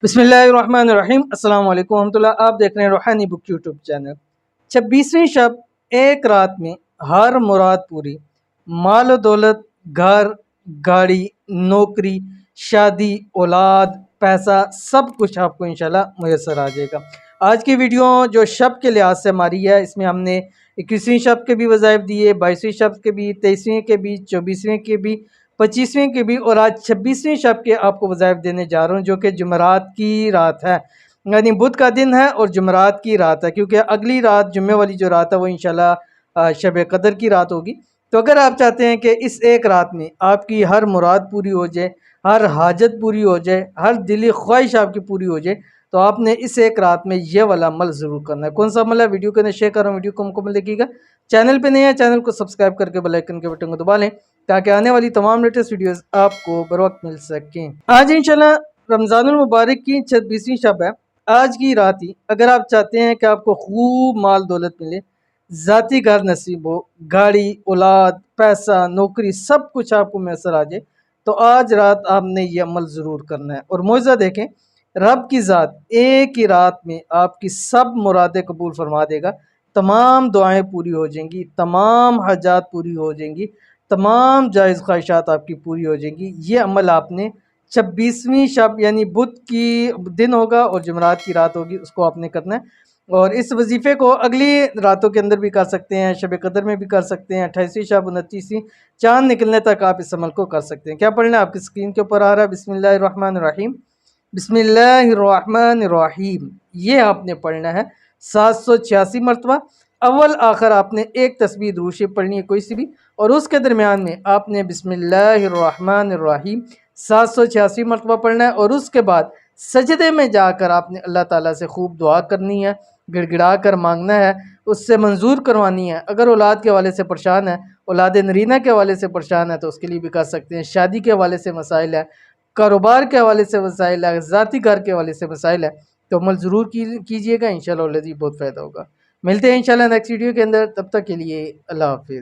बिस्मिल्लाहिर्रहमानिर्रहीम। अस्सलाम वालेकुम रहमतुल्लाह। आप देख रहे हैं रूहानी बुक यूट्यूब चैनल। 26वीं शब, एक रात में हर मुराद पूरी, माल दौलत, घर, गाड़ी, नौकरी, शादी, औलाद, पैसा, सब कुछ आपको इंशाल्लाह मुयस्सर आ जाएगा। आज की वीडियो जो शब के लिहाज से हमारी है, इसमें हमने 21वीं शब के भी वज़ाइफ दिए, 22वीं शब के भी, 23वीं के भी, 24वीं के भी, 25वीं के भी, और आज 26वीं शब के आपको वज़ाइफ देने जा रहा हूँ, जो कि जुमेरात की रात है। यानी बुध का दिन है और जुमेरात की रात है, क्योंकि अगली रात जुम्मे वाली जो रात है वो इंशाल्लाह शब कदर की रात होगी। तो अगर आप चाहते हैं कि इस एक रात में आपकी हर मुराद पूरी हो जाए, हर हाजत पूरी हो जाए, हर दिली ख्वाहिश आपकी पूरी हो जाए, तो आपने इस एक रात में ये वाला अमल ज़रूर करना है। कौन सा अमल है? वीडियो को शेयर कर रहा हूँ, वीडियो को मुकम्मल देखिएगा। चैनल पे नहीं है, चैनल को सब्सक्राइब करके बेल आइकन के बटन को दबा लें, ताकि आने वाली तमाम लेटेस्ट वीडियोस आपको बर वक्त मिल सकें। आज इंशाल्लाह रमज़ानुल मुबारक की 26वीं शब है। आज की रात ही अगर आप चाहते हैं कि आपको खूब माल दौलत मिले, ज़ाती घर नसीब हो, गाड़ी, औलाद, पैसा, नौकरी, सब कुछ आपको मैसर आ जाए, तो आज रात आपने ये अमल ज़रूर करना है। और मौज़ा देखें, रब की ज़ात एक ही रात में आपकी सब मुरादें कबूल फरमा देगा। तमाम दुआएं पूरी हो जाएंगी, तमाम हजात पूरी हो जाएंगी, तमाम जायज़ ख्वाहिशात आपकी पूरी हो जाएंगी। ये अमल आपने 26वीं शब यानी बुध की दिन होगा और जुमेरात की रात होगी, उसको आपने करना है। और इस वजीफ़े को अगली रातों के अंदर भी कर सकते हैं, शब कदर में भी कर सकते हैं, 28वीं शब, 29वीं, चाँद निकलने तक आप इस अमल को कर सकते हैं। क्या पढ़ना है? आपकी स्क्रीन के ऊपर आ रहा है, बिस्मिल्लाहिर्रहमानिर्रहीम। बिस्मिल्लाहिर्रहमानिर्रहीम ये आपने पढ़ना है 786 मरतबा। अव्वल आखिर आपने एक तस्बीह दुरूद शरीफ पढ़नी है, कोई सी भी, और उसके दरमियान में आपने बिस्मिल्लाहिर्रहमानिर्रहीम 786 मरतबा पढ़ना है। और उसके बाद सजदे में जाकर आपने अल्लाह ताला से खूब दुआ करनी है, गिड़गिड़ा कर मांगना है, उससे मंजूर करवानी है। अगर औलाद के हवाले से परेशान है, औलाद नरीना के हवाले से परेशान है, तो उसके लिए भी कर सकते हैं। शादी के हवाले से मसाइल है, कारोबार के हवाले से मसाइल है, ज़ाती घर के हवाले से मसाइल है, तो अमल ज़रूर कीजिएगा। इंशाल्लाह बहुत फ़ायदा होगा। मिलते हैं इंशाल्लाह नेक्स्ट वीडियो के अंदर, तब तक के लिए अल्लाह हाफ़िज़।